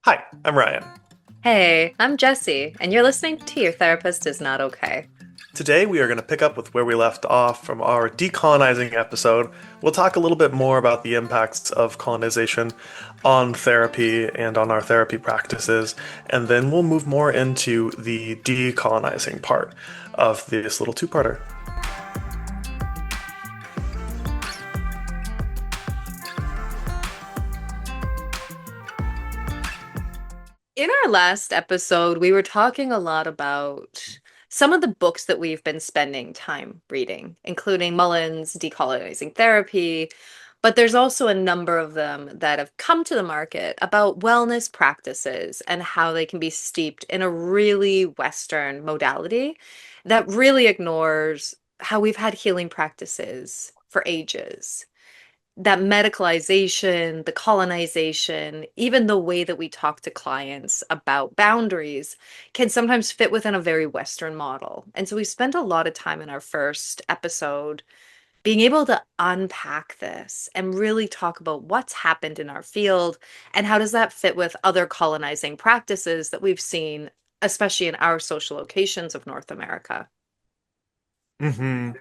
Hi, I'm Ryan. Hey, I'm Jesse, and you're listening to Your Therapist Is Not Okay. Today we are going to pick up with where we left off from our decolonizing episode. We'll talk a little bit more about the impacts of colonization on therapy and on our therapy practices, and then we'll move more into the decolonizing part of this little two-parter. In our last episode, we were talking a lot about some of the books that we've been spending time reading, including Mullen's Decolonizing Therapy, but there's also a number of them that have come to the market about wellness practices and how they can be steeped in a really Western modality that really ignores how we've had healing practices for ages. That medicalization, the colonization, even the way that we talk to clients about boundaries can sometimes fit within a very Western model. And so we spent a lot of time in our first episode being able to unpack this and really talk about what's happened in our field and how does that fit with other colonizing practices that we've seen, especially in our social locations of North America. hmm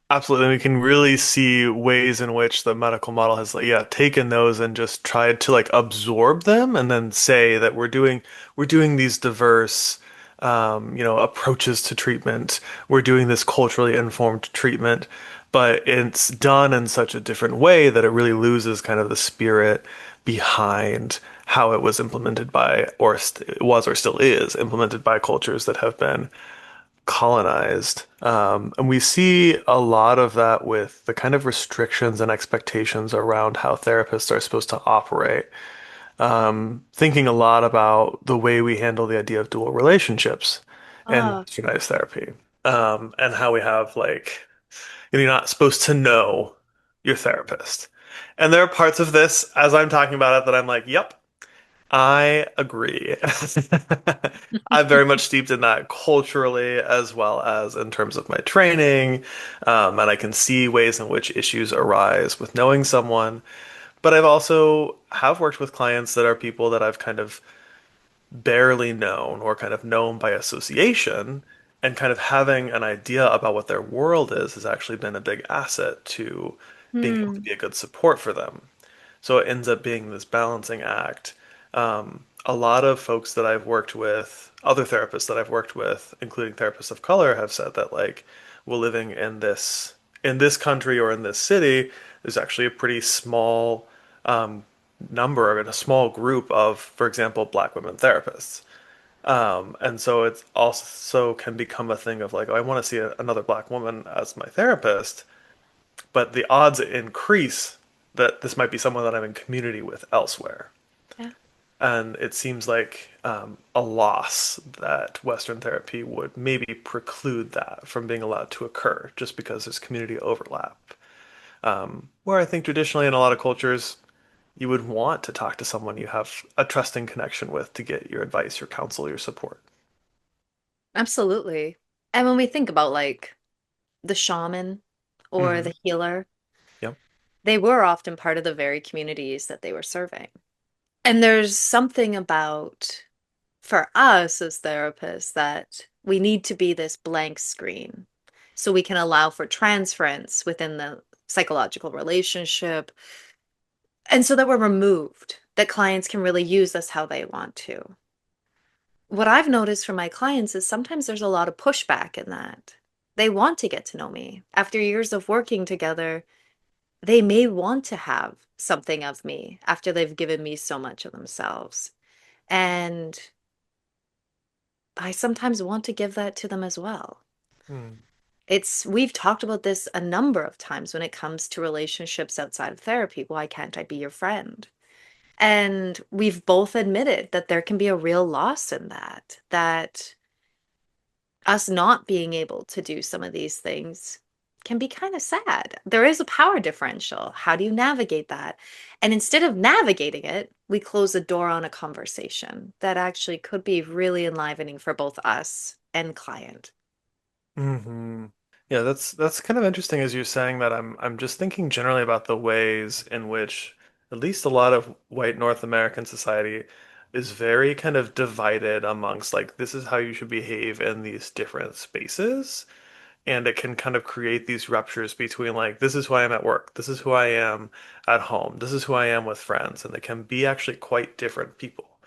Absolutely. We can really see ways in which the medical model has like, yeah, taken those and just tried to like absorb them and then say that we're doing these diverse approaches to treatment. We're doing this culturally informed treatment, but it's done in such a different way that it really loses kind of the spirit behind how it was implemented by it was or still is implemented by cultures that have been colonized. And we see a lot of that with the kind of restrictions and expectations around how therapists are supposed to operate. Thinking a lot about the way we handle the idea of dual relationships in Oh, westernized therapy. And how we have you're not supposed to know your therapist. And there are parts of this, as I'm talking about it, that I'm like, yep, I agree. I'm very much steeped in that culturally as well as in terms of my training. And I can see ways in which issues arise with knowing someone. But I've also have worked with clients that are people that I've kind of barely known or kind of known by association. And kind of having an idea about what their world is has actually been a big asset to being able to hmm. be a good support for them. So it ends up being this balancing act. A lot of folks that I've worked with, other therapists that I've worked with, including therapists of color, have said that like, well, living in this country or in this city, there's actually a pretty small um, number and a small group of, for example, Black women therapists. And so it also can become a thing of like, oh, I want to see another Black woman as my therapist, but the odds increase that this might be someone that I'm in community with elsewhere. Yeah. And it seems like a loss that Western therapy would maybe preclude that from being allowed to occur just because there's community overlap. Where I think traditionally in a lot of cultures, you would want to talk to someone you have a trusting connection with to get your advice, your counsel, your support. Absolutely. And when we think about like the shaman or Hmm the healer, Yep. they were often part of the very communities that they were serving. And there's something about, for us as therapists, that we need to be this blank screen so we can allow for transference within the psychological relationship. And so that we're removed, that clients can really use us how they want to. What I've noticed from my clients is sometimes there's a lot of pushback in that. They want to get to know me. After years of working together, they may want to have something of me after they've given me so much of themselves. And I sometimes want to give that to them as well. Hmm. We've talked about this a number of times when it comes to relationships outside of therapy. Why can't I be your friend? And we've both admitted that there can be a real loss in that, that us not being able to do some of these things can be kind of sad. There is a power differential. How do you navigate that? And instead of navigating it, we close the door on a conversation that actually could be really enlivening for both us and client. hmm Yeah, that's kind of interesting as you're saying that. I'm just thinking generally about the ways in which at least a lot of white North American society is very kind of divided amongst like this is how you should behave in these different spaces. And it can kind of create these ruptures between like this is who I am at work, this is who I am at home, this is who I am with friends, and they can be actually quite different people.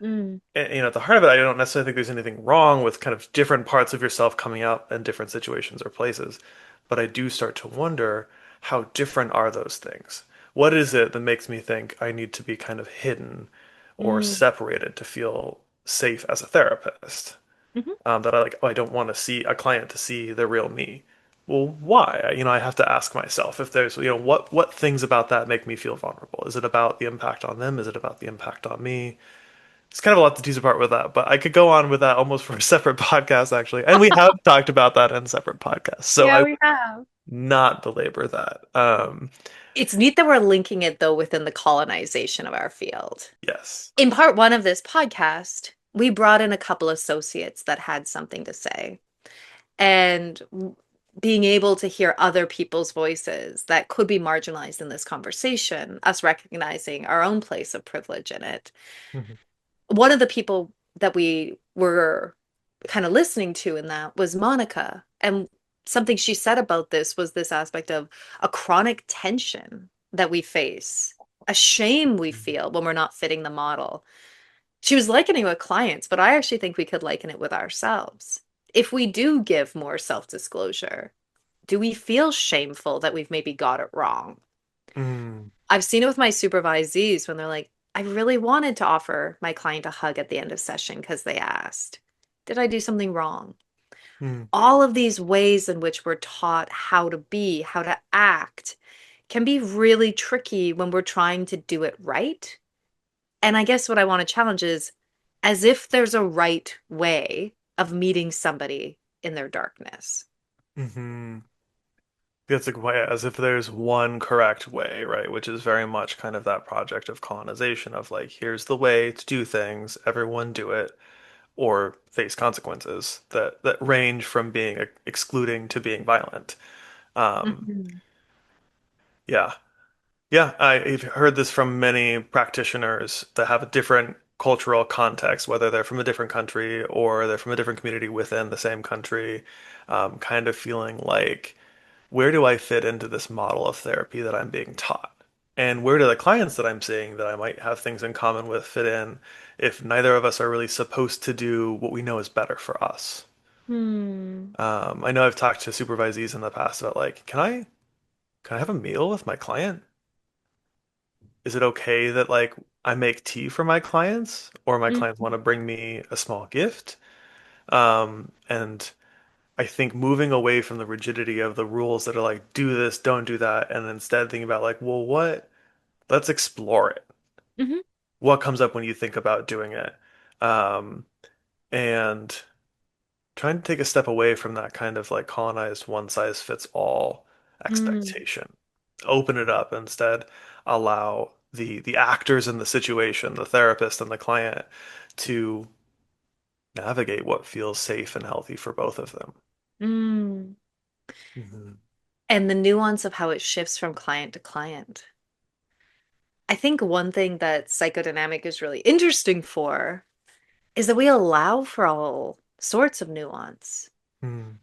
Mm, And, at the heart of it, I don't necessarily think there's anything wrong with kind of different parts of yourself coming out in different situations or places. But I do start to wonder how different are those things? What is it that makes me think I need to be kind of hidden or mm, separated to feel safe as a therapist? mhm. That I like, oh, I don't want to see a client to see the real me. Well, why? I have to ask myself if there's, what things about that make me feel vulnerable? Is it about the impact on them? Is it about the impact on me? It's kind of a lot to tease apart with that, but I could go on with that almost for a separate podcast, actually. And we have talked about that in separate podcasts, so I Yeah, will we have. not belabor that. It's neat that we're linking it though within the colonization of our field. Yes. In part one of this podcast, we brought in a couple associates that had something to say. And being able to hear other people's voices that could be marginalized in this conversation, us recognizing our own place of privilege in it. Mhm. One of the people that we were kind of listening to in that was Monica. And something she said about this was this aspect of a chronic tension that we face, a shame we feel when we're not fitting the model. She was likening it with clients, but I actually think we could liken it with ourselves. If we do give more self-disclosure, do we feel shameful that we've maybe got it wrong? Mm, I've seen it with my supervisees when they're like, I really wanted to offer my client a hug at the end of session because they asked, did I do something wrong? mm, All of these ways in which we're taught how to be, how to act, can be really tricky when we're trying to do it right. And I guess what I want to challenge is as if there's a right way of meeting somebody in their darkness. hmm It's like as if there's one correct way, right? Which is very much kind of that project of colonization of like, here's the way to do things, everyone do it, or face consequences that range from being excluding to being violent. Um, Mhm. yeah. Yeah, I've heard this from many practitioners that have a different cultural context, whether they're from a different country or they're from a different community within the same country, kind of feeling like, where do I fit into this model of therapy that I'm being taught? And where do the clients that I'm seeing that I might have things in common with fit in if neither of us are really supposed to do what we know is better for us? Hmm. I know I've talked to supervisees in the past about like, can I have a meal with my client? Is it okay that like I make tea for my clients or my clients want to bring me a small gift? And I think moving away from the rigidity of the rules that are like, do this, don't do that, and instead thinking about like, well, let's explore it. Mm-hmm. What comes up when you think about doing it? Um, and trying to take a step away from that kind of like colonized one size fits all Mm, expectation. Open it up instead, allow the actors in the situation, the therapist and the client, to navigate what feels safe and healthy for both of them. mm. Hmm. And the nuance of how it shifts from client to client. I think one thing that psychodynamic is really interesting for is that we allow for all sorts of nuance. Mm,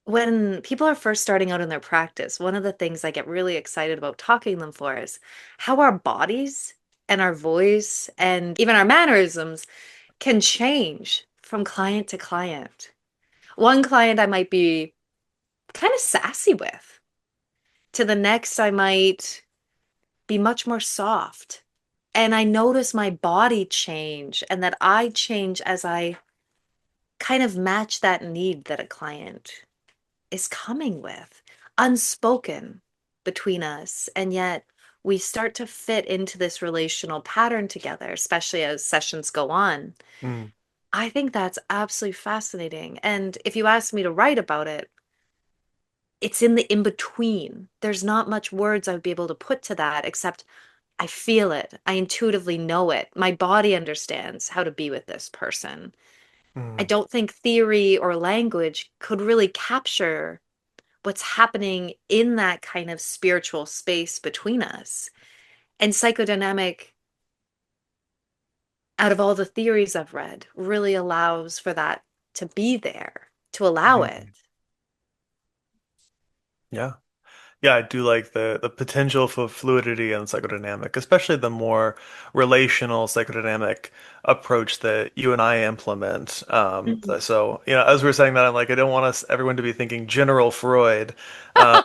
When people are first starting out in their practice, one of the things I get really excited about talking them for is how our bodies and our voice and even our mannerisms can change from client to client. One client I might be kind of sassy with, to the next, I might be much more soft. And I notice my body change and that I change as I kind of match that need that a client is coming with, unspoken between us. And yet we start to fit into this relational pattern together, especially as sessions go on. mm, I think that's absolutely fascinating. And if you ask me to write about it, it's in the in between. There's not much words I would be able to put to that, except I feel it. I intuitively know it. My body understands how to be with this person. I mm, don't think theory or language could really capture what's happening in that kind of spiritual space between us. And psychodynamic out of all the theories I've read, really allows for that to be there, to allow it. Mhm. Yeah. Yeah, I do like the potential for fluidity and psychodynamic, especially the more relational psychodynamic approach that you and I implement. Mhm. So, as we're saying that, I'm like, I don't want us everyone to be thinking General Freud, uh,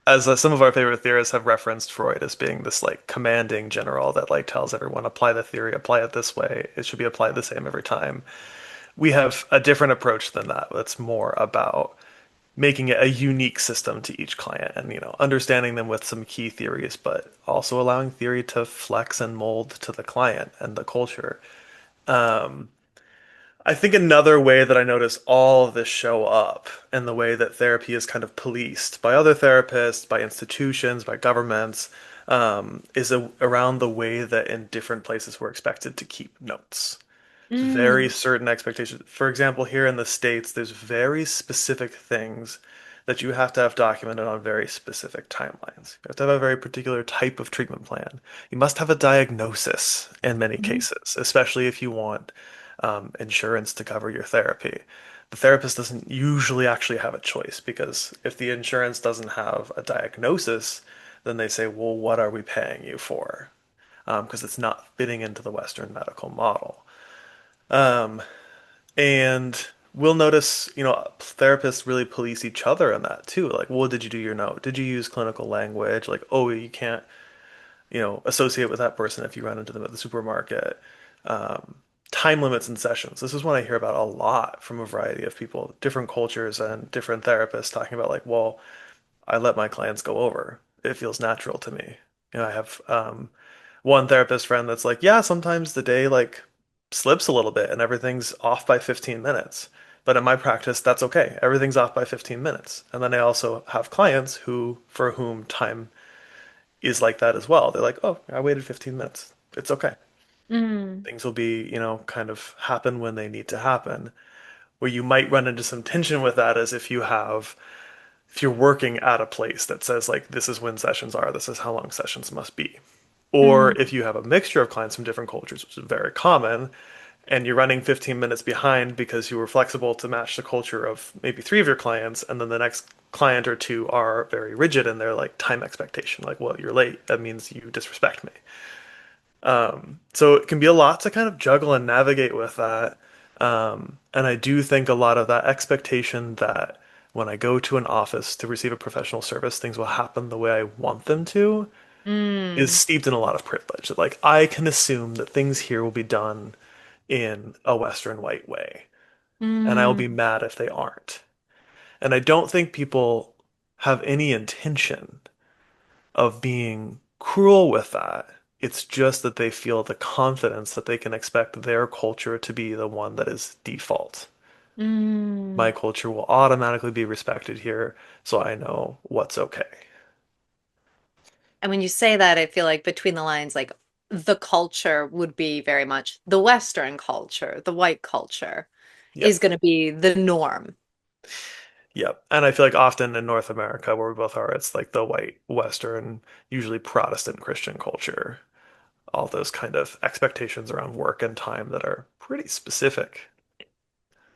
as some of our favorite theorists have referenced Freud as being this like commanding general that like tells everyone apply the theory, apply it this way. It should be applied the same every time. We have a different approach than that. That's more about making it a unique system to each client and understanding them with some key theories, but also allowing theory to flex and mold to the client and the culture. I think another way that I notice all of this show up and the way that therapy is kind of policed by other therapists, by institutions, by governments, is around the way that in different places we're expected to keep notes. There's very Mm, certain expectations. For example, here in the States, there's very specific things that you have to have documented on very specific timelines. You have to have a very particular type of treatment plan. You must have a diagnosis in many mhm, cases, especially if you want insurance to cover your therapy. The therapist doesn't usually actually have a choice because if the insurance doesn't have a diagnosis, then they say, well, what are we paying you for? Because it's not fitting into the Western medical model. And we'll notice, therapists really police each other on that too. Like, well, did you do your note? Did you use clinical language? Like, oh, you can't, associate with that person if you run into them at the supermarket. Um, Time limits and sessions. This is one I hear about a lot from a variety of people, different cultures and different therapists talking about like, well, I let my clients go over. It feels natural to me. I have one therapist friend that's like, yeah, sometimes the day like slips a little bit and everything's off by 15 minutes. But in my practice, that's okay. Everything's off by 15 minutes. And then I also have clients for whom time is like that as well. They're like, oh, I waited 15 minutes. It's okay. mm, Things will be, kind of happen when they need to happen. Where you might run into some tension with that is if you're working at a place that says like this is when sessions are, this is how long sessions must be. Or mm, if you have a mixture of clients from different cultures, which is very common, and you're running 15 minutes behind because you were flexible to match the culture of maybe three of your clients, and then the next client or two are very rigid in their like time expectation. Like, well, you're late. That means you disrespect me. So it can be a lot to kind of juggle and navigate with that. And I do think a lot of that expectation that when I go to an office to receive a professional service, things will happen the way I want them to is mm, steeped in a lot of privilege. Like I can assume that things here will be done in a Western white way, and I'll be mm, mad if they aren't. And I don't think people have any intention of being cruel with that. It's just that they feel the confidence that they can expect their culture to be the one that is default. My mm. culture will automatically be respected here, so I know what's okay. And when you say that, I feel like between the lines, like the culture would be very much the Western culture, the white culture is Yep. going to be the norm. Yep. And I feel like often in North America, where we both are, it's like the white, Western, usually Protestant Christian culture. All those kind of expectations around work and time that are pretty specific.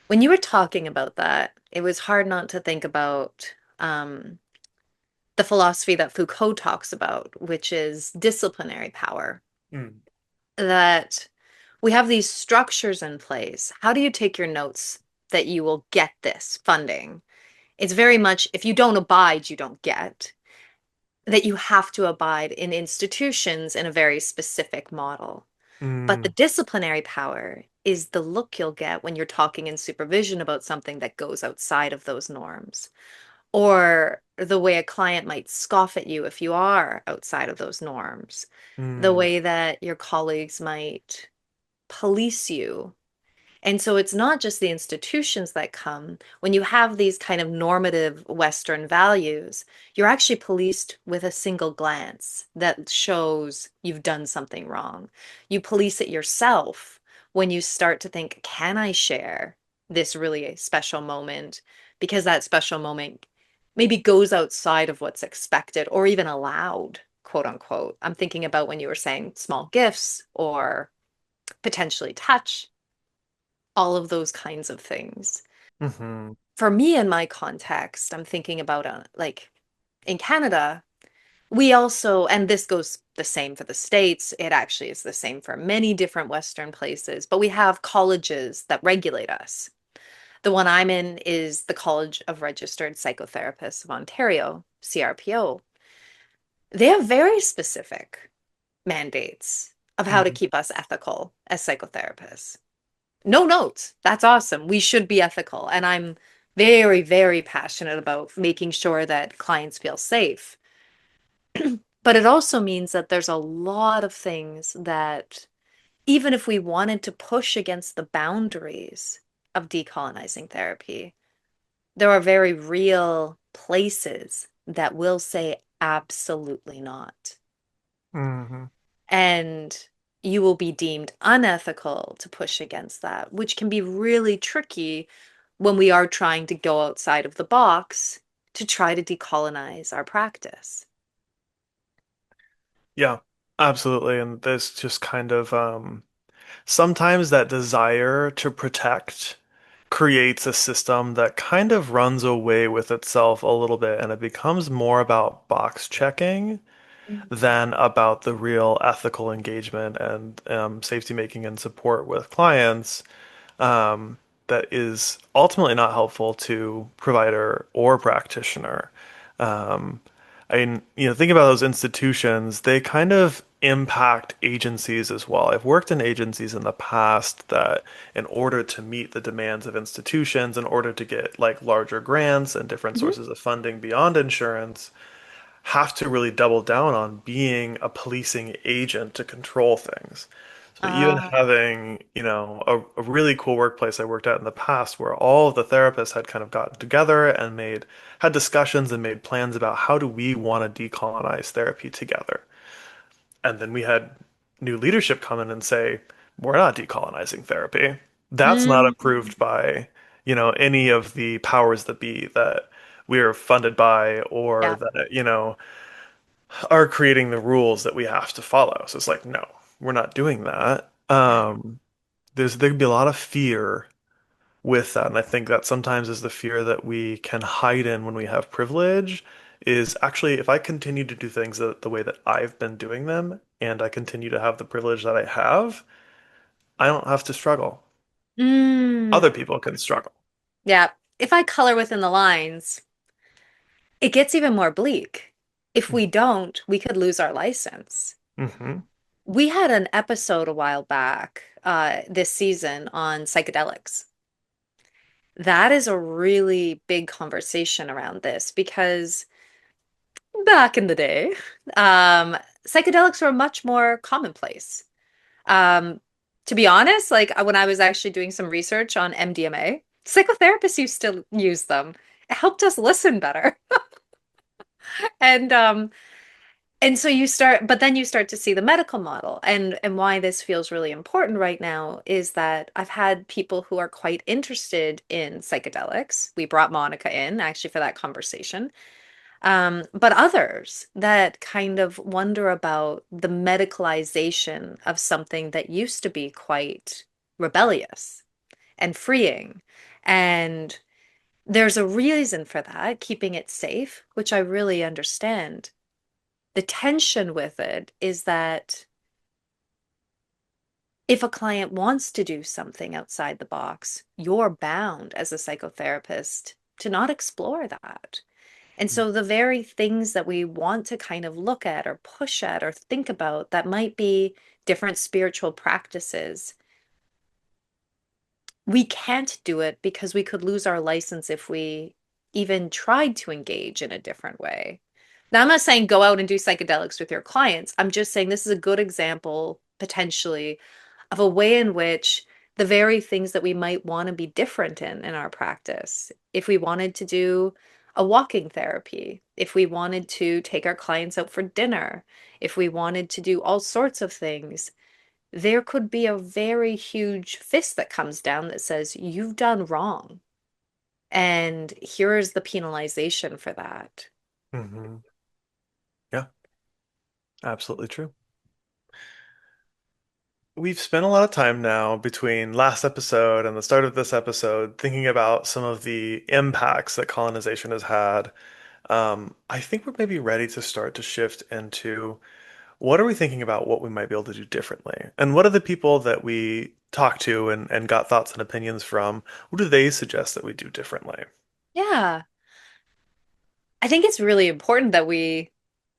When you were talking about that, it was hard not to think about the philosophy that Foucault talks about, which is disciplinary power. Mm. That we have these structures in place. How do you take your notes that you will get this funding? It's very much if you don't abide, you don't get. That you have to abide in institutions in a very specific model. But the Mm. disciplinary power is the look you'll get when you're talking in supervision about something that goes outside of those norms, or the way a client might scoff at you if you are outside of those norms, the Mm. way that your colleagues might police you. And so it's not just the institutions that come. When you have these kind of normative Western values, you're actually policed with a single glance that shows you've done something wrong. You police it yourself when you start to think, can I share this really special moment? Because that special moment maybe goes outside of what's expected or even allowed, quote unquote. I'm thinking about when you were saying small gifts or potentially touch, all of those kinds of things. Hmm. For me, in my context, I'm thinking about like in Canada, we also, and this goes the same for the States, it actually is the same for many different Western places, but we have colleges that regulate us. The one I'm in is the College of Registered Psychotherapists of Ontario, CRPO. They have very specific mandates of how to Hmm. keep us ethical as psychotherapists. No notes. That's awesome. We should be ethical. And I'm very, very passionate about making sure that clients feel safe. But it also means that there's a lot of things that, even if we wanted to push against the boundaries of decolonizing therapy, there are very real places that will say absolutely not. Hmm. And you will be deemed unethical to push against that, which can be really tricky when we are trying to go outside of the box to try to decolonize our practice. Yeah, absolutely. And this just kind of sometimes that desire to protect creates a system that kind of runs away with itself a little bit, and it becomes more about box checking Mhm. than about the real ethical engagement and safety making and support with clients, that is ultimately not helpful to provider or practitioner. Um, I mean, think about those institutions, they kind of impact agencies as well. I've worked in agencies in the past that, in order to meet the demands of institutions, in order to get like larger grants and different Mhm. sources of funding beyond insurance, have to really double down on being a policing agent to control things. So even Uh, having, a really cool workplace I worked at in the past where all of the therapists had kind of gotten together and had discussions and made plans about how do we want to decolonize therapy together. And then we had new leadership come in and say, we're not decolonizing therapy. That's not mm, approved by, any of the powers that be that we're funded by or yeah, that, are creating the rules that we have to follow. So it's like, no, we're not doing that. right. There can be a lot of fear with that, and I think that sometimes is the fear that we can hide in when we have privilege. Is actually if I continue to do things the way that I've been doing them, and I continue to have the privilege that I have, I don't have to struggle. Mm, Other people can struggle. yeah. If I color within the lines, it gets even more bleak. If we don't, we could lose our license. Mm-hmm. We had an episode a while back, this season on psychedelics. That is a really big conversation around this because back in the day, um, psychedelics were much more commonplace. Um, to be honest, like when I was actually doing some research on MDMA, psychotherapists used to use them. It helped us listen better. And and so you start, but then you start to see the medical model. And why this feels really important right now is that I've had people who are quite interested in psychedelics. We brought Monica in actually for that conversation. But others that kind of wonder about the medicalization of something that used to be quite rebellious and freeing. And there's a reason for that, keeping it safe, which I really understand. The tension with it is that if a client wants to do something outside the box, you're bound as a psychotherapist to not explore that. And so the very things that we want to kind of look at or push at or think about that might be different spiritual practices, we can't do it because we could lose our license if we even tried to engage in a different way. Now, I'm not saying go out and do psychedelics with your clients. I'm just saying this is a good example, potentially, of a way in which the very things that we might want to be different in our practice, if we wanted to do a walking therapy, if we wanted to take our clients out for dinner, if we wanted to do all sorts of things, there could be a very huge fist that comes down that says, you've done wrong. And here is the penalization for that. Mm-hmm. Yeah, absolutely true. we've spent a lot of time now between last episode and the start of this episode thinking about some of the impacts that colonization has had. I think we're maybe ready to start to shift into what are we thinking about what we might be able to do differently? And what are the people that we talked to and got thoughts and opinions from? What do they suggest that we do differently? Yeah, I think it's really important that we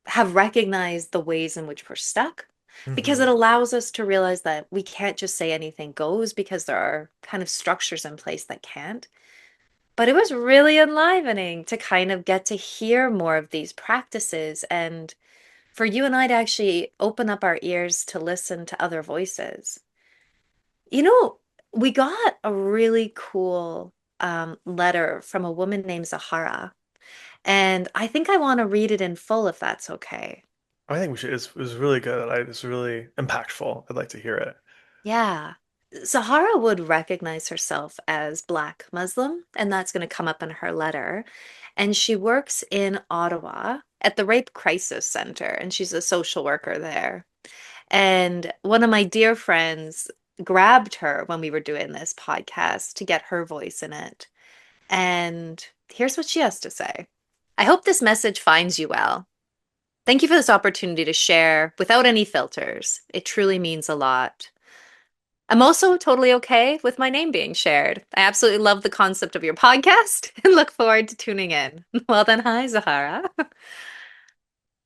have recognized the ways in which we're stuck because it Hmm. allows us to realize that we can't just say anything goes because there are kind of structures in place that can't. But it was really enlivening to kind of get to hear more of these practices and for you and I to actually open up our ears to listen to other voices. You know, we got a really cool letter from a woman named Zahara, and I think I want to read it in full if that's okay. I think we should. It was really good. It's really impactful. I'd like to hear it. Yeah. Zahara would recognize herself as Black Muslim, and that's going to come up in her letter. And she works in Ottawa at the Rape Crisis Center, and she's a social worker there. And one of my dear friends grabbed her when we were doing this podcast to get her voice in it. And here's what she has to say. I hope this message finds you well. Thank you for this opportunity to share without any filters. It truly means a lot. I'm also totally okay with my name being shared. I absolutely love the concept of your podcast and look forward to tuning in. Well then, hi, Zahara.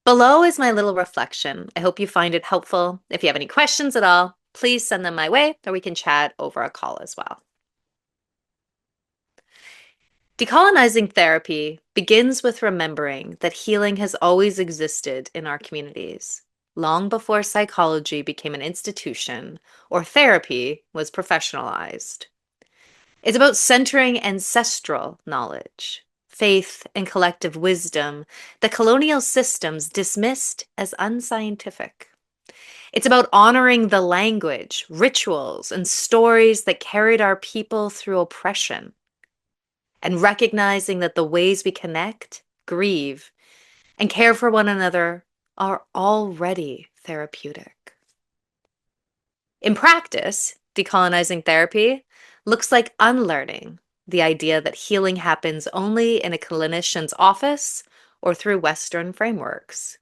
Below is my little reflection. I hope you find it helpful. If you have any questions at all, please send them my way or we can chat over a call as well. Decolonizing therapy begins with remembering that healing has always existed in our communities, long before psychology became an institution or therapy was professionalized. It's about centering ancestral knowledge, faith, and collective wisdom that colonial systems dismissed as unscientific. It's about honoring the language, rituals, and stories that carried our people through oppression and recognizing that the ways we connect, grieve, and care for one another are already therapeutic. In practice, decolonizing therapy looks like unlearning the idea that healing happens only in a clinician's office or through Western frameworks.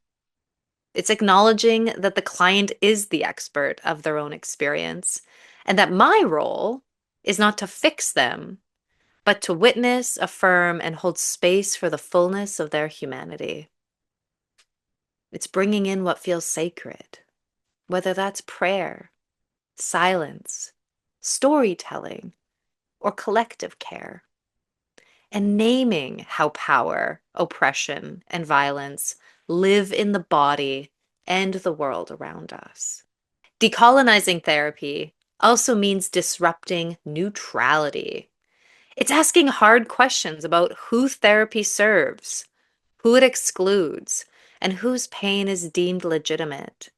It's acknowledging that the client is the expert of their own experience and that my role is not to fix them, but to witness, affirm, and hold space for the fullness of their humanity. It's bringing in what feels sacred, whether that's prayer, silence, storytelling, or collective care, and naming how power, oppression, and violence live in the body and the world around us. Decolonizing therapy also means disrupting neutrality. It's asking hard questions about who therapy serves, who it excludes, and whose pain is deemed legitimate.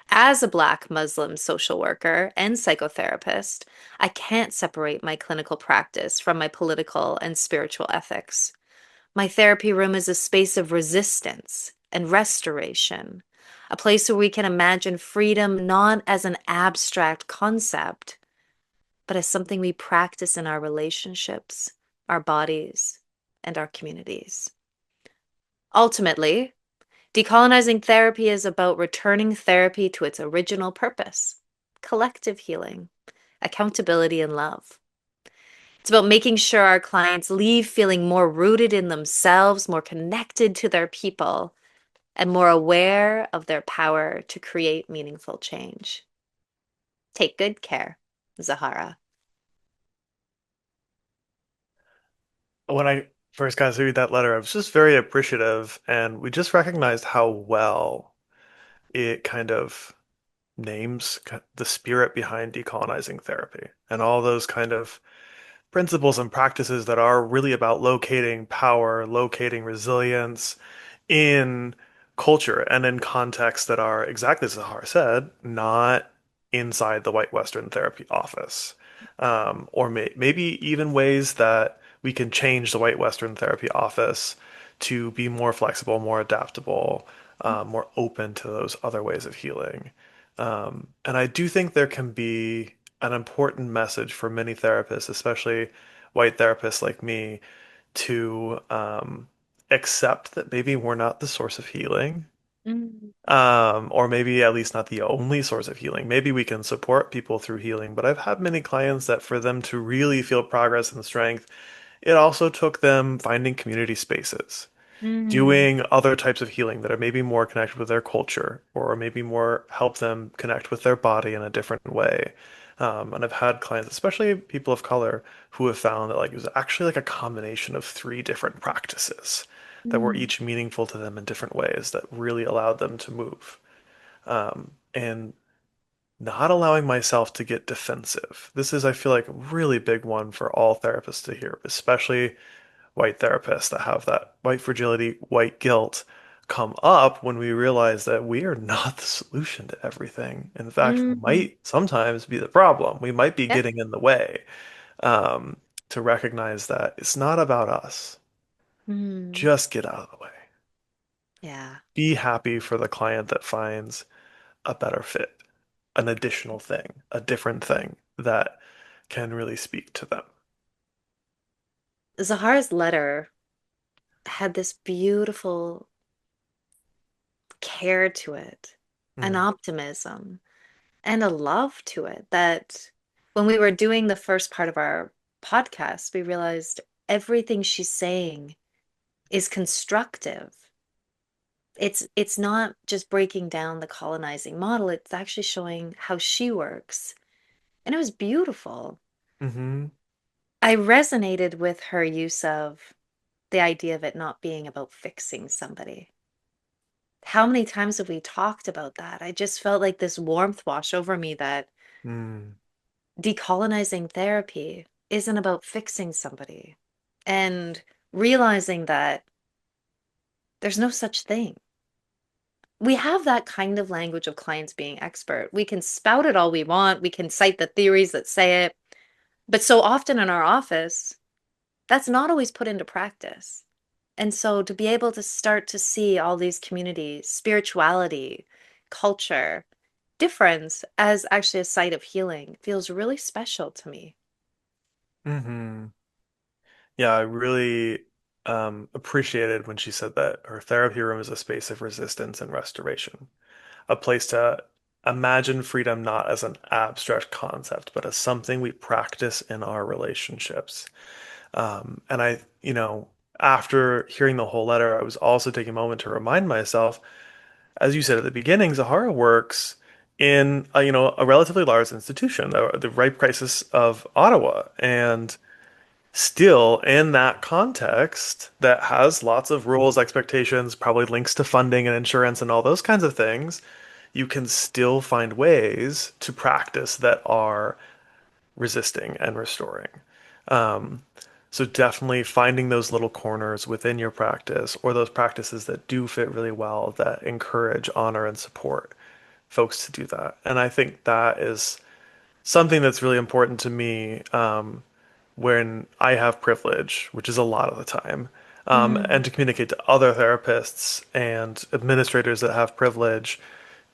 As a Black Muslim social worker and psychotherapist, I can't separate my clinical practice from my political and spiritual ethics. My therapy room is a space of resistance and restoration, a place where we can imagine freedom not as an abstract concept, but as something we practice in our relationships, our bodies, and our communities. Ultimately, decolonizing therapy is about returning therapy to its original purpose: collective healing, accountability, and love. It's about making sure our clients leave feeling more rooted in themselves, more connected to their people, and more aware of their power to create meaningful change. Take good care, Zahara. When I first got to read that letter, I was just very appreciative, and we just recognized how well it kind of names the spirit behind decolonizing therapy and all those kind of principles and practices that are really about locating power, locating resilience in culture and in contexts that are exactly as Zahar said, not inside the white Western therapy office. Or maybe even ways that we can change the white Western therapy office to be more flexible, more adaptable, more open to those other ways of healing. And I do think there can be an important message for many therapists, especially white therapists like me, to accept that maybe we're not the source of healing, Mm. or maybe at least not the only source of healing. Maybe we can support people through healing, but I've had many clients that for them to really feel progress and strength, it also took them finding community spaces, Mm. doing other types of healing that are maybe more connected with their culture or maybe more help them connect with their body in a different way. And I've had clients, especially people of color, who have found that like it was actually like a combination of three different practices that were Mm. each meaningful to them in different ways that really allowed them to move. And not allowing myself to get defensive. This is, I feel like, a really big one for all therapists to hear, especially white therapists that have that white fragility, white guilt come up when we realize that we are not the solution to everything. In fact, we Mm. might sometimes be the problem. We might be Yeah. getting in the way. Um, to recognize that it's not about us. Mm. Just get out of the way. Yeah. Be happy for the client that finds a better fit, an additional thing, a different thing that can really speak to them. Zahara's letter had this beautiful care to it, an Mm, optimism, and a love to it that when we were doing the first part of our podcast, we realized everything she's saying is constructive. It's not just breaking down the colonizing model, it's actually showing how she works. And it was beautiful. hmm I resonated with her use of the idea of it not being about fixing somebody. How many times have we talked about that? I just felt like this warmth wash over me that mm, decolonizing therapy isn't about fixing somebody and realizing that there's no such thing. We have that kind of language of clients being expert. We can spout it all we want. We can cite the theories that say it. But so often in our office, that's not always put into practice. And so to be able to start to see all these communities, spirituality, culture, difference as actually a site of healing feels really special to me. hmm Yeah, I really appreciated when she said that her therapy room is a space of resistance and restoration, a place to imagine freedom not as an abstract concept, but as something we practice in our relationships. And after hearing the whole letter, I was also taking a moment to remind myself, as you said at the beginning, Zahara works in a relatively large institution, the Rape Crisis of Ottawa, and still in that context that has lots of rules, expectations, probably links to funding and insurance and all those kinds of things, you can still find ways to practice that are resisting and restoring. Um, so definitely finding those little corners within your practice or those practices that do fit really well that encourage, honor, and support folks to do that. And I think that is something that's really important to me. When I have privilege, which is a lot of the time, and Mm. to communicate to other therapists and administrators that have privilege,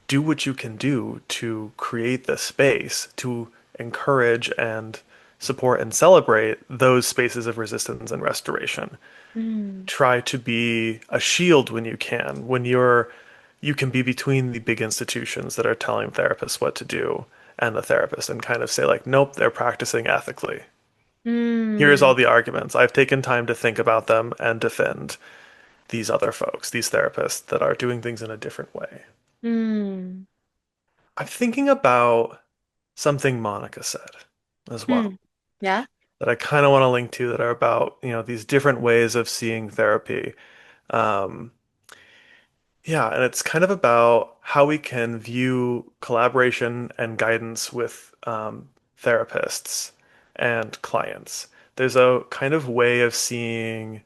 do what you can do to create the space to encourage and support and celebrate those spaces of resistance and restoration. Mm. Try to be a shield when you can, you can be between the big institutions that are telling therapists what to do and the therapist and kind of say like, nope, they're practicing ethically. Here's all Mm. the arguments. I've taken time to think about them and defend these other folks, these therapists that are doing things in a different way. Mm. I'm thinking about something Monica said as well Mm. Yeah. that I kind of want to link to that are about, these different ways of seeing therapy. Um, yeah, and it's kind of about how we can view collaboration and guidance with therapists and clients. There's a kind of way of seeing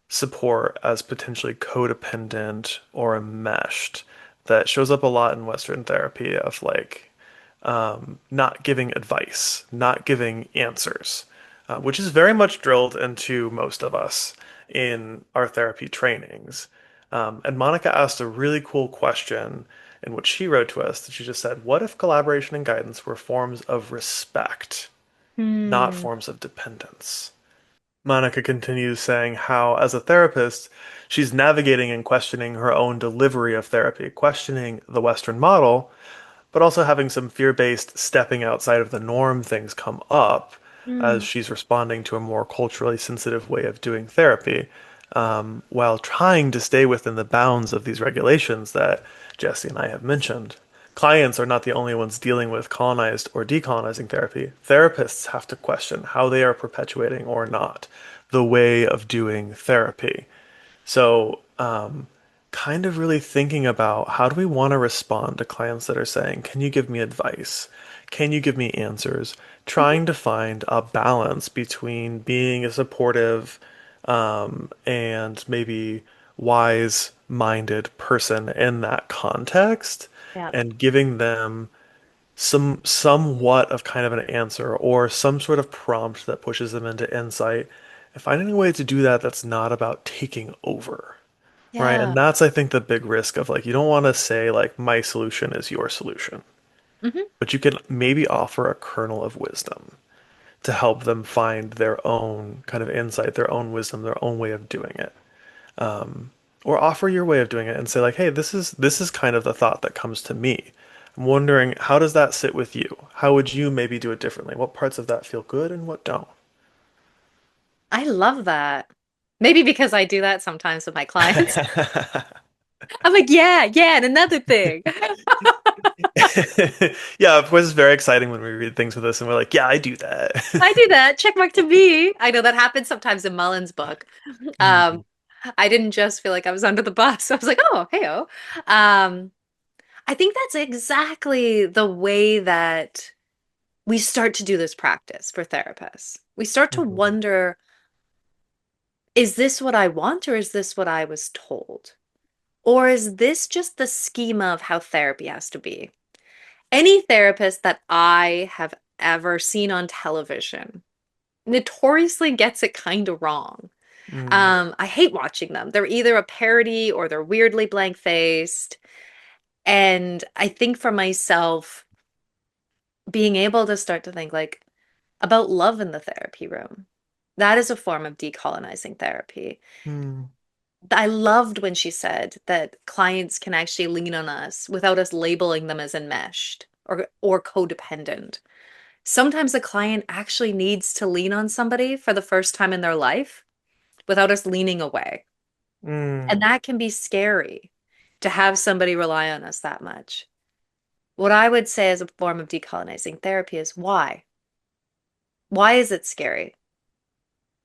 support as potentially codependent or enmeshed that shows up a lot in Western therapy of like not giving advice, not giving answers, which is very much drilled into most of us in our therapy trainings. And Monica asked a really cool question in what she wrote to us. She just said, "What if collaboration and guidance were forms of respect, not Hmm. forms of dependence?" Monica continues saying how, as a therapist, she's navigating and questioning her own delivery of therapy, questioning the Western model, but also having some fear-based stepping outside of the norm things come up as Hmm. she's responding to a more culturally sensitive way of doing therapy, while trying to stay within the bounds of these regulations that Jesse and I have mentioned. Clients are not the only ones dealing with colonized or decolonizing therapy. Therapists have to question how they are perpetuating or not the way of doing therapy. So, kind of really thinking about how do we want to respond to clients that are saying, "Can you give me advice? Can you give me answers?" Mhm. Trying to find a balance between being a supportive, and maybe wise-minded person in that context Yeah. and giving them somewhat of kind of an answer or some sort of prompt that pushes them into insight and finding a way to do that that's not about taking over. Right. And Yeah. that's, I think, the big risk of like, you don't want to say, like, my solution is your solution, Hmm. but you can maybe offer a kernel of wisdom to help them find their own kind of insight, their own wisdom, their own way of doing it. Or offer your way of doing it and say, like, hey, this is kind of the thought that comes to me. I'm wondering, how does that sit with you? How would you maybe do it differently? What parts of that feel good and what don't? I love that. Maybe because I do that sometimes with my clients. I'm like, yeah, yeah, and another thing. Yeah, of course, it's very exciting when we read things with us and we're like, yeah, I do that. I do that. Check mark to me. I know that happens sometimes in Mullen's book. Um, Mm, I didn't just feel like I was under the bus. I was like, oh, hey-oh. Um, I think that's exactly the way that we start to do this practice for therapists. We start to mhm, wonder, is this what I want or is this what I was told? Or is this just the schema of how therapy has to be? Any therapist that I have ever seen on television notoriously gets it kind of wrong. mm, I hate watching them. They're either a parody or they're weirdly blank-faced. And I think for myself, being able to start to think like about love in the therapy room, that is a form of decolonizing therapy. mm, I loved when she said that clients can actually lean on us without us labeling them as enmeshed or codependent. Sometimes a client actually needs to lean on somebody for the first time in their life without us leaning away. And mm, that can be scary to have somebody rely on us that much. What I would say as a form of decolonizing therapy is why? Why is it scary?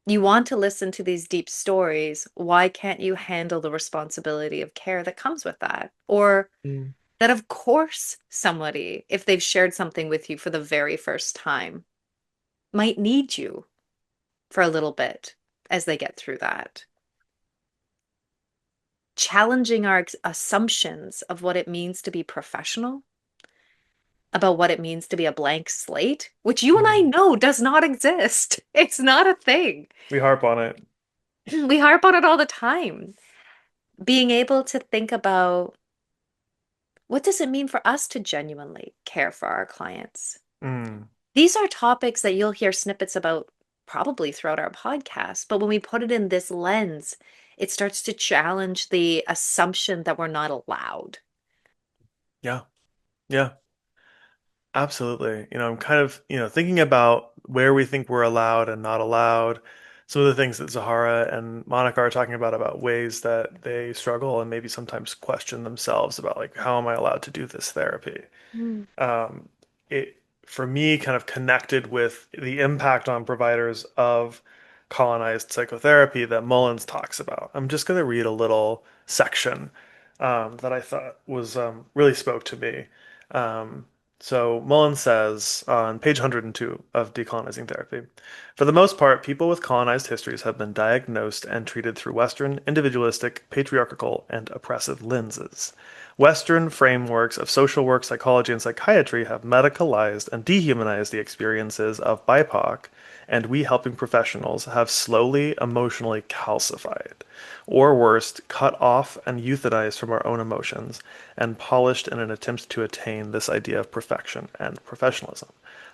You want to listen to these deep stories. Why can't you handle the responsibility of care that comes with that? Or mm, that, of course, somebody, if they've shared something with you for the very first time, might need you for a little bit as they get through that. Challenging our assumptions of what it means to be professional, about what it means to be a blank slate, which you and I mm. know does not exist. It's not a thing. We harp on it. We harp on it all the time. Being able to think about what does it mean for us to genuinely care for our clients? Mm, These are topics that you'll hear snippets about probably throughout our podcast, but when we put it in this lens, it starts to challenge the assumption that we're not allowed. yeah, yeah. Absolutely. I'm kind of, thinking about where we think we're allowed and not allowed. Some of the things that Zahara and Monica are talking about ways that they struggle and maybe sometimes question themselves about like, how am I allowed to do this therapy? Mm. um, it for me kind of connected with the impact on providers of colonized psychotherapy that Mullins talks about. I'm just going to read a little section that I thought was really spoke to me. Um, so Mullins says on page 102 of Decolonizing Therapy, for the most part, people with colonized histories have been diagnosed and treated through Western, individualistic, patriarchal, and oppressive lenses. Western frameworks of social work, psychology, and psychiatry have medicalized and dehumanized the experiences of BIPOC, and we helping professionals have slowly emotionally calcified, or worst, cut off and euthanized from our own emotions, and polished in an attempt to attain this idea of perfection and professionalism.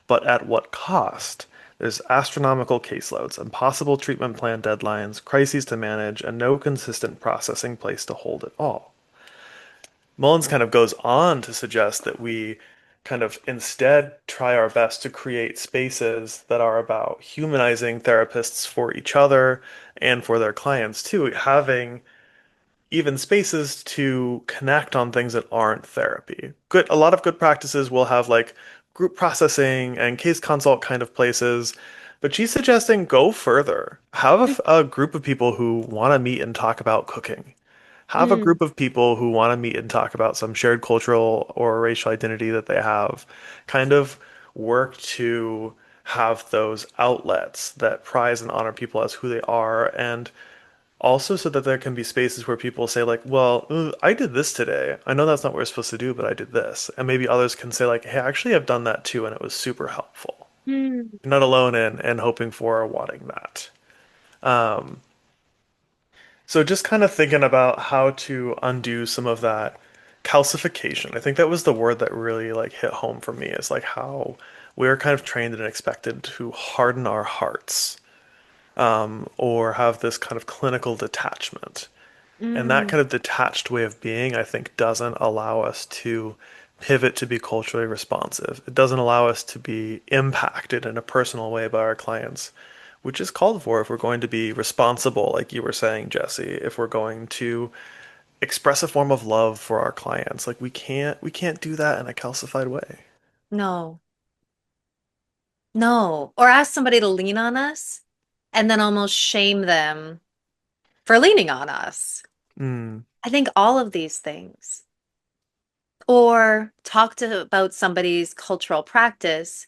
But at what cost? There's astronomical caseloads, impossible treatment plan deadlines, crises to manage, and no consistent processing place to hold it all. Mullins kind of goes on to suggest that we kind of instead try our best to create spaces that are about humanizing therapists for each other and for their clients too, having even spaces to connect on things that aren't therapy. A lot of good practices will have like group processing and case consult kind of places, but she's suggesting go further. Have a group of people who want to meet and talk about cooking. Have a Mm, group of people who want to meet and talk about some shared cultural or racial identity that they have. Kind of work to have those outlets that prize and honor people as who they are, and also so that there can be spaces where people say like, well, I did this today. I know that's not what we're supposed to do, but I did this. And maybe others can say like, hey, actually I've done that too, and it was super helpful. mm, You're not alone in hoping for or wanting that. So just kind of thinking about how to undo some of that calcification. I think that was the word that really like hit home for me is like how we're kind of trained and expected to harden our hearts, or have this kind of clinical detachment. And that mm. kind of detached way of being, I think, doesn't allow us to pivot to be culturally responsive. It doesn't allow us to be impacted in a personal way by our clients, which is called for if we're going to be responsible, like you were saying, Jesse, if we're going to express a form of love for our clients. Like we can't do that in a calcified way. No, no. Or ask somebody to lean on us and then almost shame them for leaning on us. Mm, I think all of these things. Or talk to about somebody's cultural practice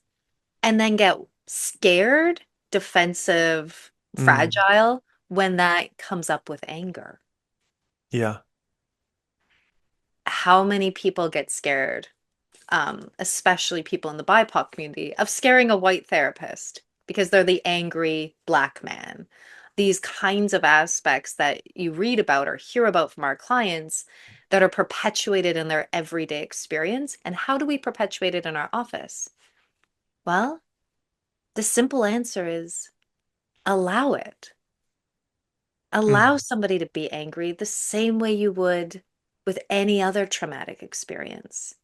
and then get scared, defensive, mm, fragile when that comes up with anger. yeah. How many people get scared, especially people in the BIPOC community, of scaring a white therapist because they're the angry black man? These kinds of aspects that you read about or hear about from our clients that are perpetuated in their everyday experience. And how do we perpetuate it in our office? Well, the simple answer is allow it. Allow Mm, somebody to be angry the same way you would with any other traumatic experience.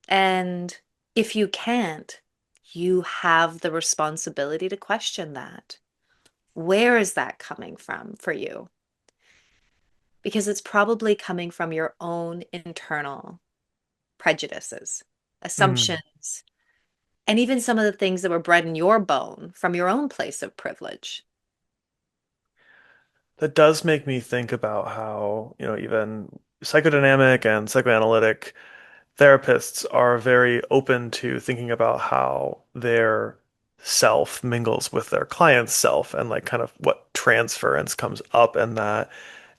And if you can't, you have the responsibility to question that. Where is that coming from for you? Because it's probably coming from your own internal prejudices, mm. assumptions, and even some of the things that were bred in your bone from your own place of privilege. That does make me think about how, even psychodynamic and psychoanalytic therapists are very open to thinking about how their self mingles with their client's self and like kind of what transference comes up in that,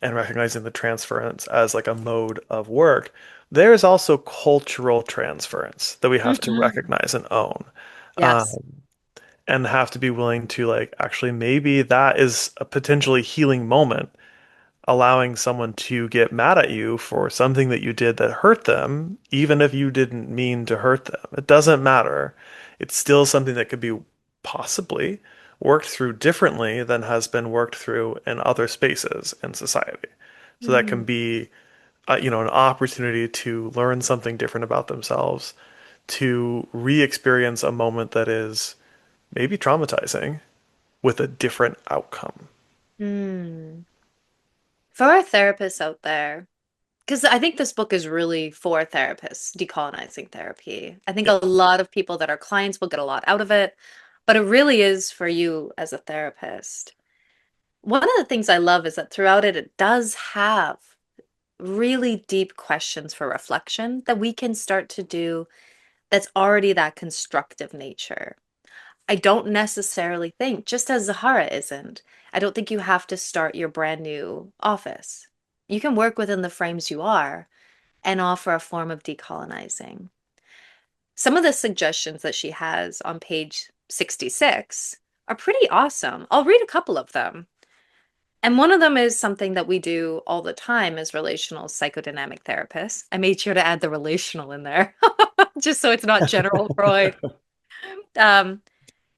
and recognizing the transference as like a mode of work. There is also cultural transference that we have to Mhm. recognize and own. Yes. And have to be willing to like actually maybe that is a potentially healing moment, allowing someone to get mad at you for something that you did that hurt them, even if you didn't mean to hurt them. It doesn't matter. It's still something that could be possibly worked through differently than has been worked through in other spaces in society. So that can Mm. be, an opportunity to learn something different about themselves, to re-experience a moment that is maybe traumatizing with a different outcome. Mm. For our therapists out there, because I think this book is really for therapists, decolonizing therapy. I think Yeah. a lot of people that are clients will get a lot out of it, but it really is for you as a therapist. One of the things I love is that throughout it, it does have really deep questions for reflection that we can start to do that's already that constructive nature. I don't necessarily think, just as Zahara isn't, I don't think you have to start your brand new office. You can work within the frames you are, and offer a form of decolonizing. Some of the suggestions that she has on page 66 are pretty awesome. I'll read a couple of them. And one of them is something that we do all the time as relational psychodynamic therapists. I made sure to add the relational in there, just so it's not general Freud. Um,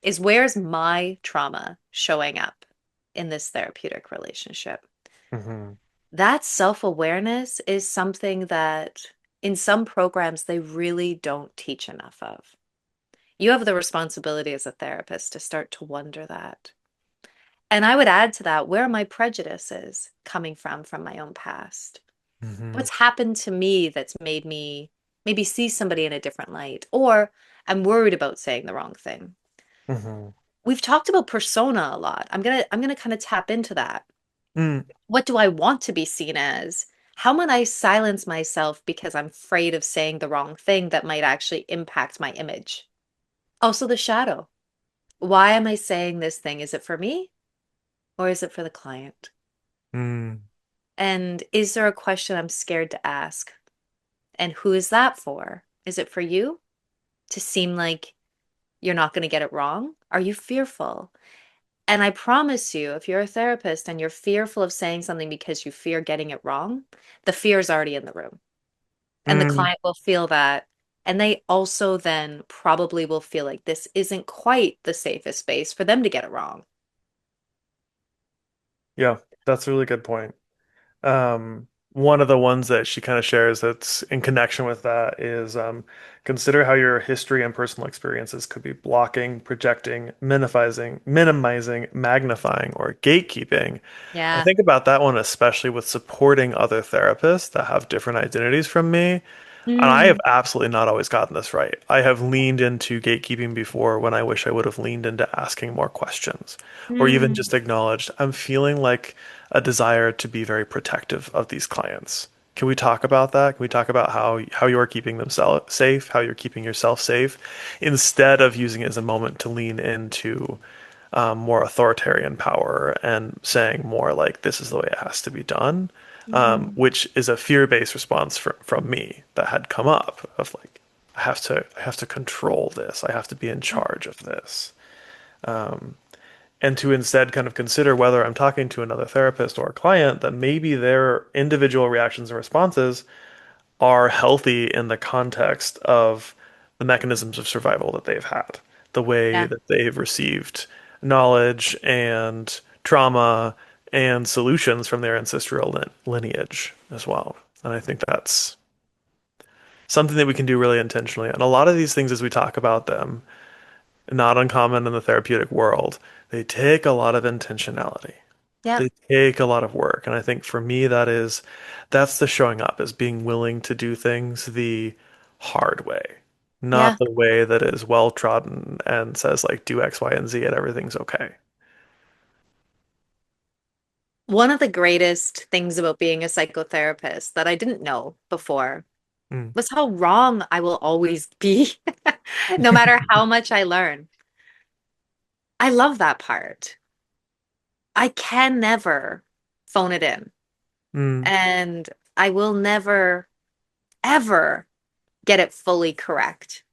is where's my trauma showing up in this therapeutic relationship? Hmm. That self-awareness is something that in some programs they really don't teach enough of. You have the responsibility as a therapist to start to wonder that. And I would add to that, where are my prejudices coming from my own past? Hmm. What's happened to me that's made me maybe see somebody in a different light, or I'm worried about saying the wrong thing. Hmm. We've talked about persona a lot. I'm gonna kind of tap into that. Mm. What do I want to be seen as? How might I silence myself because I'm afraid of saying the wrong thing that might actually impact my image? Also, the shadow. Why am I saying this thing? Is it for me or is it for the client? Mm. And is there a question I'm scared to ask? And who is that for? Is it for you to seem like you're not going to get it wrong? Are you fearful? And I promise you, if you're a therapist and you're fearful of saying something because you fear getting it wrong, the fear is already in the room. And the Mm. client will feel that. And they also then probably will feel like this isn't quite the safest space for them to get it wrong. Yeah, that's a really good point. One of the ones that she kind of shares that's in connection with that is consider how your history and personal experiences could be blocking, projecting, minimizing, magnifying, or gatekeeping. I Yeah. think about that one especially with supporting other therapists that have different identities from me. And I have Mm, absolutely not always gotten this right. I have leaned into gatekeeping before when I wish I would have leaned into asking more questions or even mm, just acknowledged I'm feeling like a desire to be very protective of these clients. Can we talk about that? Can we talk about how you're keeping them safe, how you're keeping yourself safe, instead of using it as a moment to lean into more authoritarian power and saying more like this is the way it has to be done, mhm, which is a fear-based response from me that had come up of like I have to control this, I have to be in charge of this, and to instead kind of consider whether I'm talking to another therapist or a client that maybe their individual reactions and responses are healthy in the context of the mechanisms of survival that they've had, the way yeah. that they've received knowledge and trauma and solutions from their ancestral lineage as well. And I think that's something that we can do really intentionally. And a lot of these things, as we talk about them, not uncommon in the therapeutic world, they take a lot of intentionality. Yeah. They take a lot of work. And I think for me, that's the showing up is being willing to do things the hard way, not Yeah. the way that is well trodden and says like do X, Y, and Z and everything's okay. One of the greatest things about being a psychotherapist that I didn't know before Mm. was how wrong I will always be, no matter how much I learn. I love that part. I can never phone it in, Mm. and I will never, ever get it fully correct.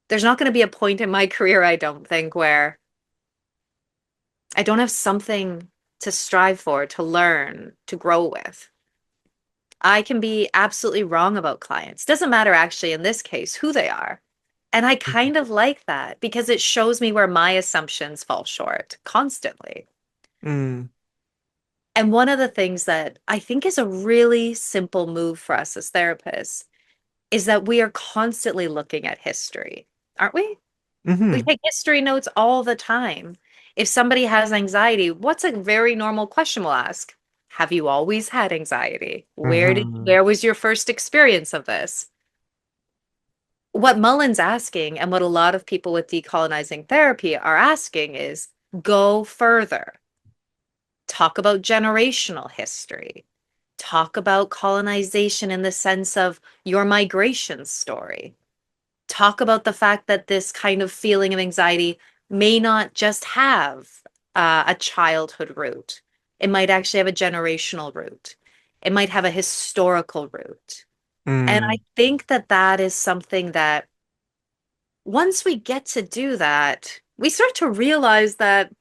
There's not going to be a point in my career, I don't think, where I don't have something to strive for, to learn, to grow with. I can be absolutely wrong about clients. Doesn't matter actually in this case who they are. And I kind of like that because it shows me where my assumptions fall short constantly. Mm. And one of the things that I think is a really simple move for us as therapists is that we are constantly looking at history, aren't we? We Mm-hmm. take history notes all the time. If somebody has anxiety, what's a very normal question we'll ask? Have you always had anxiety? Mm-hmm. Where was your first experience of this? What Mullen's asking, and what a lot of people with decolonizing therapy are asking is go further. Talk about generational history. Talk about colonization in the sense of your migration story. Talk about the fact that this kind of feeling of anxiety may not just have a childhood root. It might actually have a generational root. It might have a historical root. And I Mm, think that that is something that once we get to do that, we start to realize that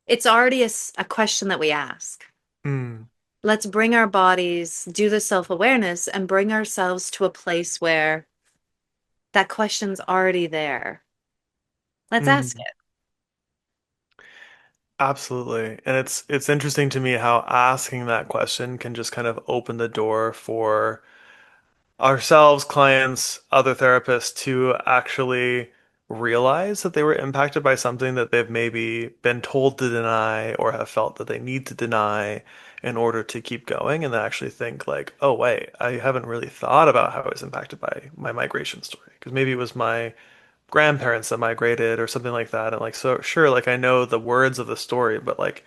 it's already a question that we ask. mm, Let's bring our bodies, do the self-awareness, and bring ourselves to a place where that question's already there. Let's ask mm. it. Absolutely. And it's interesting to me how asking that question can just kind of open the door for ourselves, clients, other therapists to actually realize that they were impacted by something that they've maybe been told to deny or have felt that they need to deny in order to keep going, and then actually think like, oh wait, I haven't really thought about how I was impacted by my migration story. Because maybe it was my grandparents that migrated or something like that. And like, so sure, like I know the words of the story, but like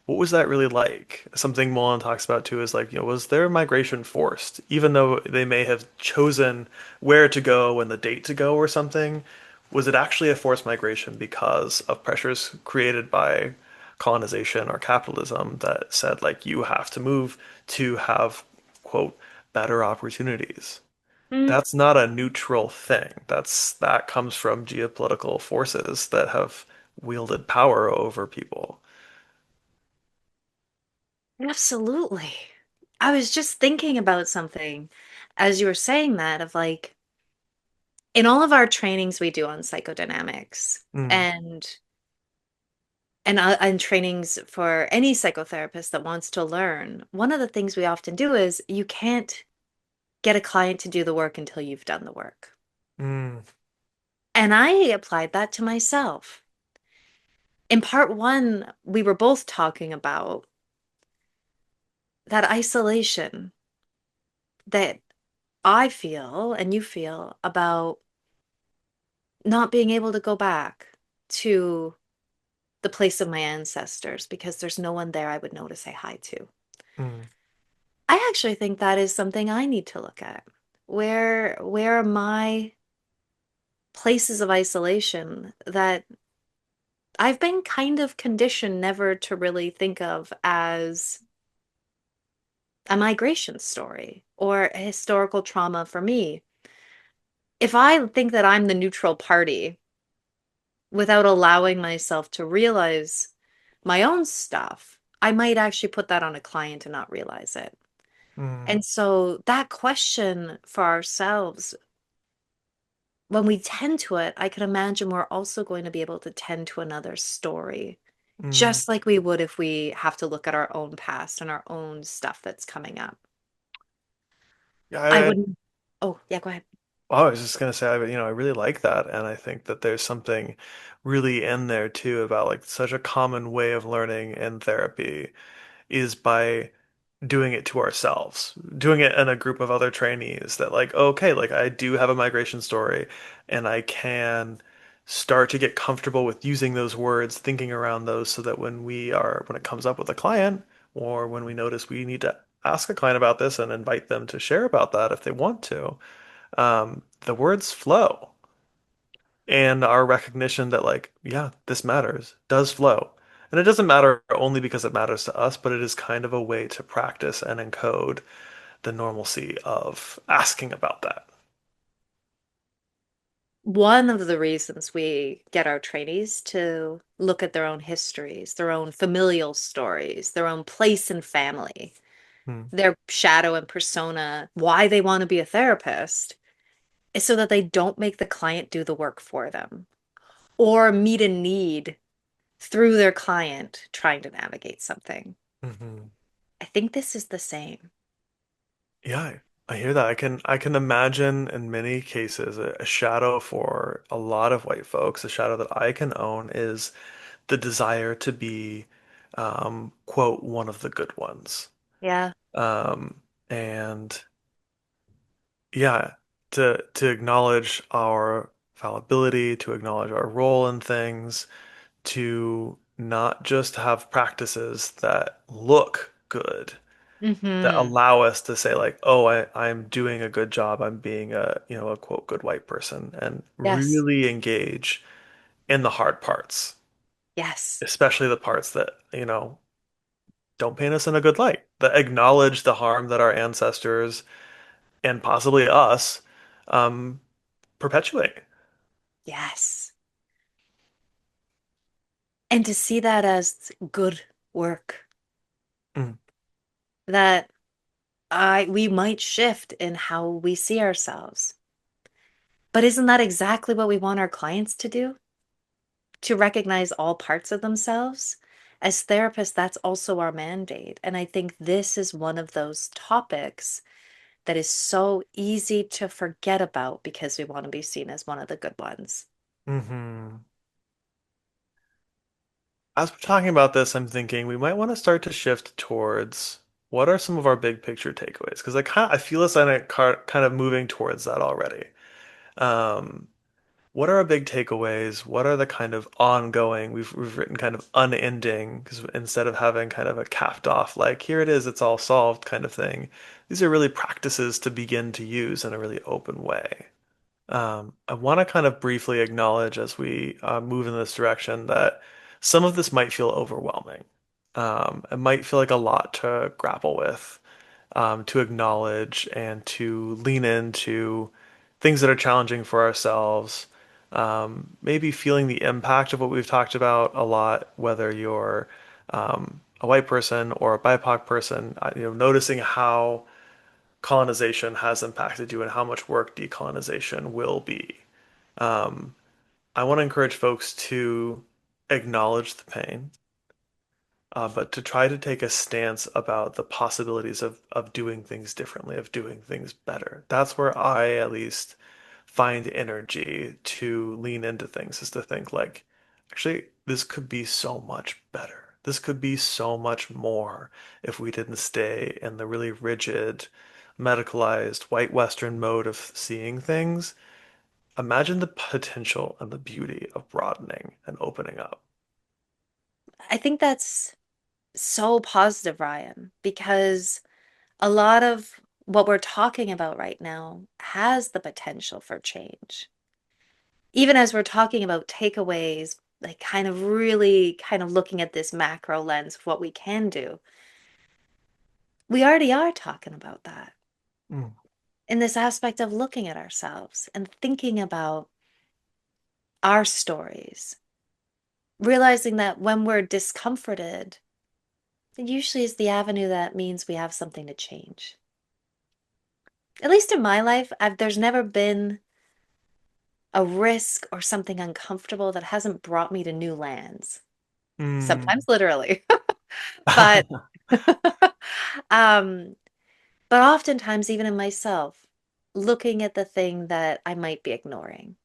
what was that really like? Something Mullen talks about too is like, was their migration forced? Even though they may have chosen where to go and the date to go or something, was it actually a forced migration because of pressures created by colonization or capitalism that said like you have to move to have, quote, better opportunities? Mm, That's not a neutral thing. That comes from geopolitical forces that have wielded power over people. absolutely. I was just thinking about something as you were saying that of like in all of our trainings we do on psychodynamics Mm, and and trainings for any psychotherapist that wants to learn, one of the things we often do is you can't get a client to do the work until you've done the work. mm, And I applied that to myself. In part one, we were both talking about that isolation that I feel and you feel about not being able to go back to the place of my ancestors because there's no one there I would know to say hi to. mm, I actually think that is something I need to look at. Where are my places of isolation that I've been kind of conditioned never to really think of as a migration story or a historical trauma for me. If I think that I'm the neutral party without allowing myself to realize my own stuff, I might actually put that on a client and not realize it. mm, And so that question for ourselves, when we tend to it, I can imagine we're also going to be able to tend to another story, mm. just like we would if we have to look at our own past and our own stuff that's coming up. Yeah, I wouldn't. Oh, yeah, go ahead. I was just gonna say, I really like that, and I think that there's something really in there too about like such a common way of learning in therapy is by doing it to ourselves, doing it in a group of other trainees that like, okay, like I do have a migration story and I can start to get comfortable with using those words, thinking around those so that when it comes up with a client or when we notice we need to ask a client about this and invite them to share about that if they want to, the words flow and our recognition that like, yeah, this matters does flow. And it doesn't matter only because it matters to us, but it is kind of a way to practice and encode the normalcy of asking about that. One of the reasons we get our trainees to look at their own histories, their own familial stories, their own place in family, Hmm. their shadow and persona, why they want to be a therapist, is so that they don't make the client do the work for them or meet a need through their client trying to navigate something. Hmm. I think this is the same. Yeah, I hear that. I can imagine in many cases a shadow for a lot of white folks, a shadow that I can own is the desire to be, quote, one of the good ones. Yeah. And yeah, to acknowledge our fallibility, to acknowledge our role in things, to not just have practices that look good, that Hmm. allow us to say like, oh, I'm doing a good job, I'm being a quote good white person, and Yes. really engage in the hard parts, Yes. especially the parts that, don't paint us in a good light, that acknowledge the harm that our ancestors and possibly us um, perpetuate. Yes. And to see that as good work, Mm, that I we might shift in how we see ourselves. But isn't that exactly what we want our clients to do? To recognize all parts of themselves? As therapists, that's also our mandate. And I think this is one of those topics that is so easy to forget about because we want to be seen as one of the good ones. hmm As we're talking about this, I'm thinking we might want to start to shift towards what are some of our big picture takeaways? Because I feel us on it kind of moving towards that already. Um, what are our big takeaways? What are the kind of ongoing? We've written kind of unending because instead of having kind of a capped off like here it is, it's all solved kind of thing. These are really practices to begin to use in a really open way. I want to kind of briefly acknowledge as we move in this direction that some of this might feel overwhelming. It might feel like a lot to grapple with, to acknowledge, and to lean into things that are challenging for ourselves. Maybe feeling the impact of what we've talked about a lot, whether you're a white person or a BIPOC person, noticing how colonization has impacted you and how much work decolonization will be. Um, I want to encourage folks to acknowledge the pain, but to try to take a stance about the possibilities of doing things differently, of doing things better. That's where I at least find energy to lean into things, is to think like, actually, this could be so much better. This could be so much more if we didn't stay in the really rigid, medicalized, white Western mode of seeing things. Imagine the potential and the beauty of broadening and opening up. I think that's so positive, Ryan, because a lot of what we're talking about right now has the potential for change. Even as we're talking about takeaways, like kind of really kind of looking at this macro lens of what we can do, we already are talking about that Mm, in this aspect of looking at ourselves and thinking about our stories, realizing that when we're discomforted, it usually is the avenue that means we have something to change. At least in my life, there's never been a risk or something uncomfortable that hasn't brought me to new lands. mm, Sometimes literally, but um, but oftentimes even in myself, looking at the thing that I might be ignoring,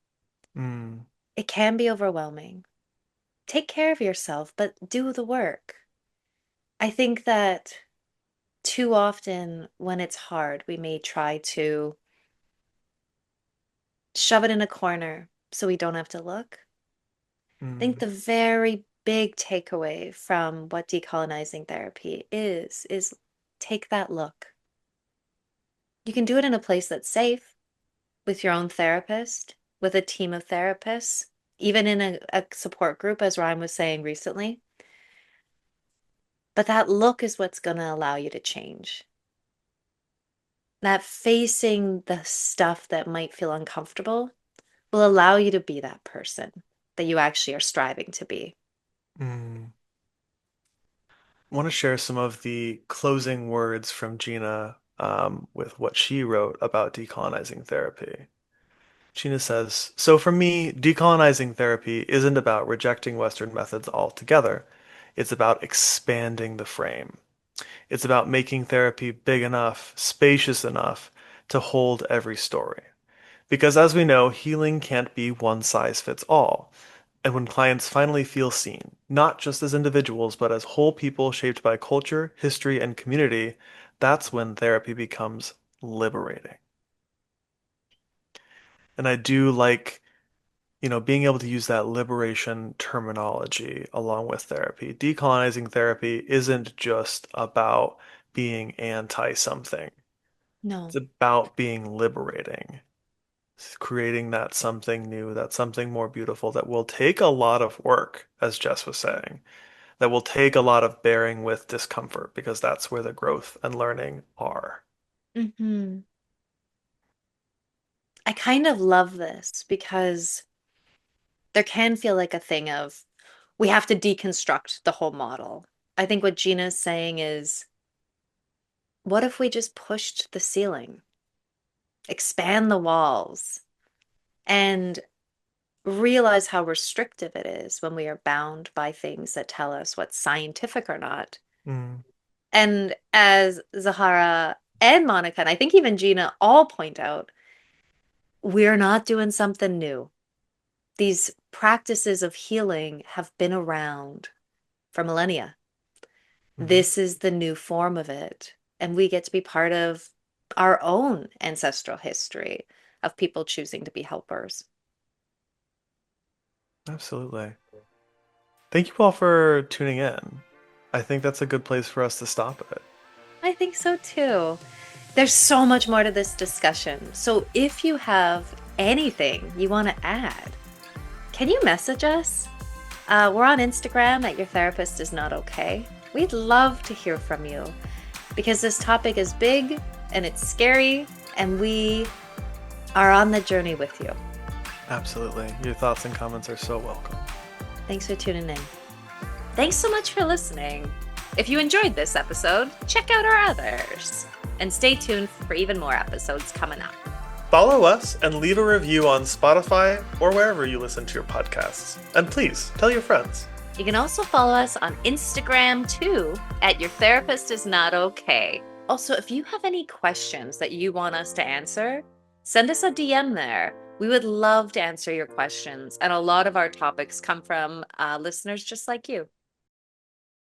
mm, it can be overwhelming. Take care of yourself, but do the work. I think that too often when it's hard, we may try to shove it in a corner so we don't have to look. I think mm, the very big takeaway from what decolonizing therapy is take that look. You can do it in a place that's safe with your own therapist, with a team of therapists, even in a support group, as Ryan was saying recently. But that look is what's going to allow you to change. That facing the stuff that might feel uncomfortable will allow you to be that person that you actually are striving to be. mm. I want to share some of the closing words from Gina with what she wrote about decolonizing therapy. Gina says, so for me, decolonizing therapy isn't about rejecting Western methods altogether. It's about expanding the frame. It's about making therapy big enough, spacious enough to hold every story. Because as we know, healing can't be one size fits all. And when clients finally feel seen, not just as individuals, but as whole people shaped by culture, history, and community, that's when therapy becomes liberating. And I do like, being able to use that liberation terminology along with therapy. Decolonizing therapy isn't just about being anti something. It's No. about being liberating. Creating that something new, that something more beautiful that will take a lot of work, as Jess was saying, that will take a lot of bearing with discomfort because that's where the growth and learning are. Hmm. I kind of love this because there can feel like a thing of we have to deconstruct the whole model. I think what Gina's saying is, what if we just pushed the ceiling, expand the walls, and realize how restrictive it is when we are bound by things that tell us what's scientific or not. Mm, And as Zahara and Monica, and I think even Gina all point out, we're not doing something new. These practices of healing have been around for millennia. mhm. This is the new form of it. And we get to be part of our own ancestral history of people choosing to be helpers. Absolutely. Thank you all for tuning in. I think that's a good place for us to stop it. I think so too. There's so much more to this discussion. So if you have anything you want to add, can you message us? We're on Instagram at Your Therapist Is Not Okay. We'd love to hear from you because this topic is big and it's scary, and we are on the journey with you. Absolutely. Your thoughts and comments are so welcome. Thanks for tuning in. Thanks so much for listening. If you enjoyed this episode, check out our others and stay tuned for even more episodes coming up. Follow us and leave a review on Spotify or wherever you listen to your podcasts. And please tell your friends. You can also follow us on Instagram too at Your Therapist Is Not Okay. Also, if you have any questions that you want us to answer, send us a DM there. We would love to answer your questions. And a lot of our topics come from listeners just like you.